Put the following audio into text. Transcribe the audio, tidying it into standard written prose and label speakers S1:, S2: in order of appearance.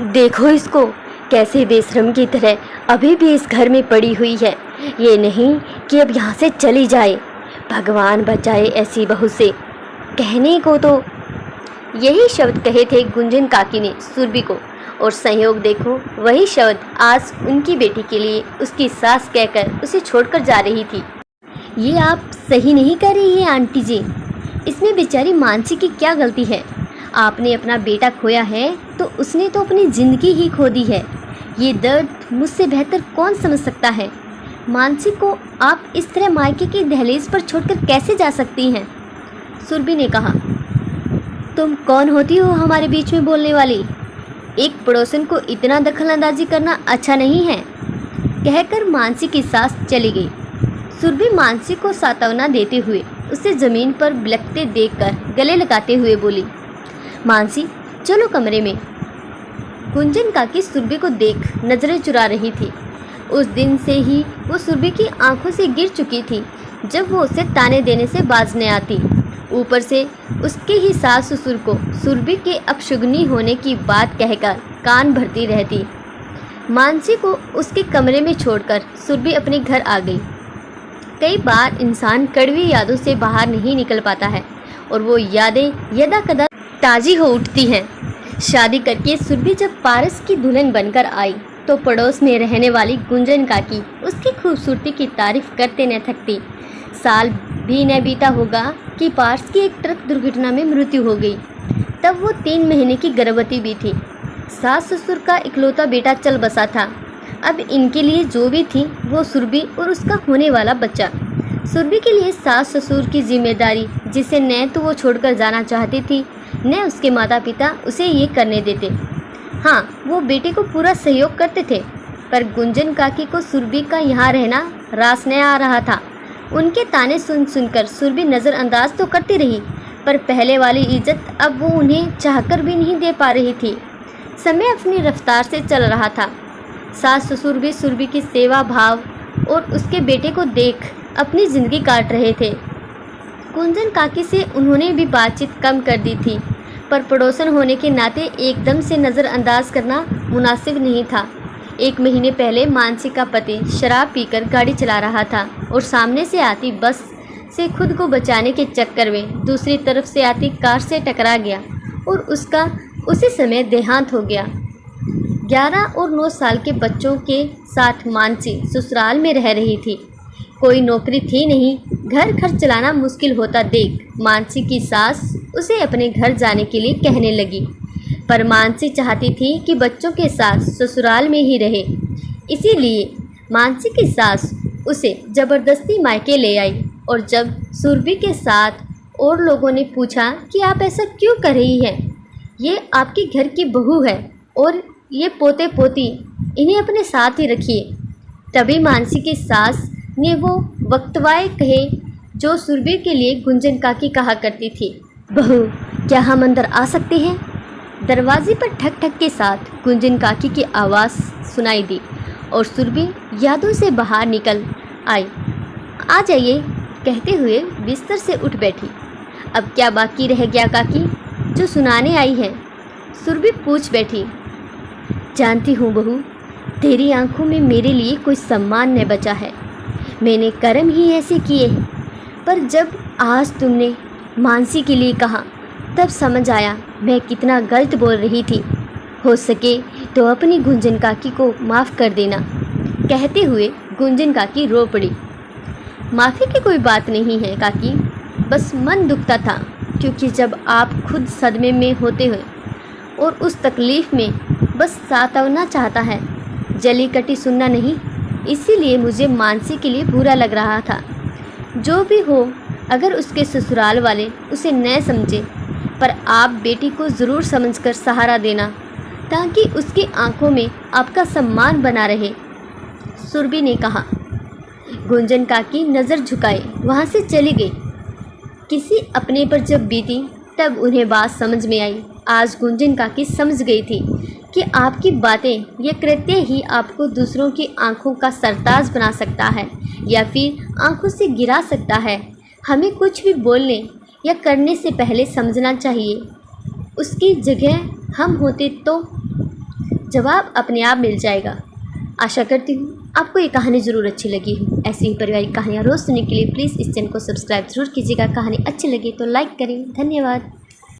S1: देखो इसको, कैसे बेशरम की तरह अभी भी इस घर में पड़ी हुई है। ये नहीं कि अब यहाँ से चली जाए। भगवान बचाए ऐसी बहू से। कहने को तो यही शब्द कहे थे गुंजन काकी ने सुरभि को, और संयोग देखो वही शब्द आज उनकी बेटी के लिए उसकी सास कहकर उसे छोड़कर जा रही थी। ये आप सही नहीं कर रही है आंटी जी। इसमें बेचारी मानसी की क्या गलती है? आपने अपना बेटा खोया है तो उसने तो अपनी ज़िंदगी ही खो दी है। ये दर्द मुझसे बेहतर कौन समझ सकता है? मानसी को आप इस तरह मायके की दहलीज पर छोड़कर कैसे जा सकती हैं? सुरभि ने कहा, तुम कौन होती हो हमारे बीच में बोलने वाली? एक पड़ोसन को इतना दखलंदाजी करना अच्छा नहीं है। कहकर मानसी की सास चली गई। सुरभि मानसी को सांत्वना देते हुए उसे ज़मीन पर बिलखते देखकर गले लगाते हुए बोली, मानसी चलो कमरे में। गुंजन काकी सुरभि को देख नजरें चुरा रही थी। उस दिन से ही वो सुरभि की आंखों से गिर चुकी थी जब वो उसे ताने देने से बाज न आती। ऊपर से उसके ही सास ससुर को सुरभि के अपशुगनी होने की बात कहकर कान भरती रहती। मानसी को उसके कमरे में छोड़कर सुरभि अपने घर आ गई। कई बार इंसान कड़वी यादों से बाहर नहीं निकल पाता है और वो यादें यदाकदा ताज़ी हो उठती हैं। शादी करके सुरभि जब पारस की दुल्हन बनकर आई तो पड़ोस में रहने वाली गुंजन काकी उसकी खूबसूरती की तारीफ करते न थकती। साल भी न बीता होगा कि पारस की एक ट्रक दुर्घटना में मृत्यु हो गई। तब वो 3 महीने की गर्भवती भी थी। सास ससुर का इकलौता बेटा चल बसा था। अब इनके लिए जो भी थी वो सुरभि और उसका होने वाला बच्चा। सुरभि के लिए सास ससुर की जिम्मेदारी, जिसे न तो वो छोड़कर जाना चाहती थी न उसके माता पिता उसे ये करने देते। हाँ, वो बेटे को पूरा सहयोग करते थे, पर गुंजन काकी को सुरभि का यहाँ रहना रास न आ रहा था। उनके ताने सुन सुनकर सुरभि नज़रअंदाज तो करती रही, पर पहले वाली इज्जत अब वो उन्हें चाहकर भी नहीं दे पा रही थी। समय अपनी रफ्तार से चल रहा था। सास ससुर भी सुरभि की सेवा भाव और उसके बेटे को देख अपनी ज़िंदगी काट रहे थे। गुंजन काकी से उन्होंने भी बातचीत कम कर दी थी, पर पड़ोसन होने के नाते एकदम से नज़रअंदाज करना मुनासिब नहीं था। 1 महीने पहले मानसी का पति शराब पीकर गाड़ी चला रहा था और सामने से आती बस से खुद को बचाने के चक्कर में दूसरी तरफ से आती कार से टकरा गया और उसका उसी समय देहांत हो गया। 11 और 9 साल के बच्चों के साथ मानसी ससुराल में रह रही थी। कोई नौकरी थी नहीं। घर खर्च चलाना मुश्किल होता देख मानसी की सास उसे अपने घर जाने के लिए कहने लगी, पर मानसी चाहती थी कि बच्चों के साथ ससुराल में ही रहे। इसीलिए मानसी की सास उसे ज़बरदस्ती मायके ले आई। और जब सुरभि के साथ और लोगों ने पूछा कि आप ऐसा क्यों कर रही हैं, ये आपके घर की बहू है और ये पोते पोती, इन्हें अपने साथ ही रखिए, तभी मानसी की सास ने वो वक्तवाए कहे जो सुरभि के लिए गुंजन काकी कहा करती थी। बहू, क्या हम अंदर आ सकते हैं? दरवाजे पर ठक ठक के साथ गुंजन काकी की आवाज़ सुनाई दी और सुरभि यादों से बाहर निकल आई। आ जाइए, कहते हुए बिस्तर से उठ बैठी। अब क्या बाकी रह गया काकी जो सुनाने आई है? सुरभि पूछ बैठी। जानती हूँ बहू, तेरी आंखों में मेरे लिए कोई सम्मान न बचा है। मैंने कर्म ही ऐसे किए हैं, पर जब आज तुमने मानसी के लिए कहा तब समझ आया मैं कितना गलत बोल रही थी। हो सके तो अपनी गुंजन काकी को माफ़ कर देना। कहते हुए गुंजन काकी रो पड़ी। माफ़ी की कोई बात नहीं है काकी, बस मन दुखता था क्योंकि जब आप खुद सदमे में होते हुए और उस तकलीफ़ में बस सांत्वना चाहता है, जली कटी सुनना नहीं। इसीलिए मुझे मानसी के लिए बुरा लग रहा था। जो भी हो, अगर उसके ससुराल वाले उसे न समझे, पर आप बेटी को ज़रूर समझकर सहारा देना ताकि उसकी आंखों में आपका सम्मान बना रहे, सुरभि ने कहा। गुंजन काकी नज़र झुकाए वहाँ से चली गई। किसी अपने पर जब बीती तब उन्हें बात समझ में आई। आज गुंजन काकी समझ गई थी कि आपकी बातें या कृत्य ही आपको दूसरों की आंखों का सरताज बना सकता है या फिर आंखों से गिरा सकता है। हमें कुछ भी बोलने या करने से पहले समझना चाहिए। उसकी जगह हम होते तो जवाब अपने आप मिल जाएगा। आशा करती हूँ आपको ये कहानी ज़रूर अच्छी लगी हो। ऐसी ही पारिवारिक कहानियाँ रोज़ सुनने के लिए प्लीज़ इस चैनल को सब्सक्राइब ज़रूर कीजिएगा। कहानी अच्छी लगी तो लाइक करें। धन्यवाद।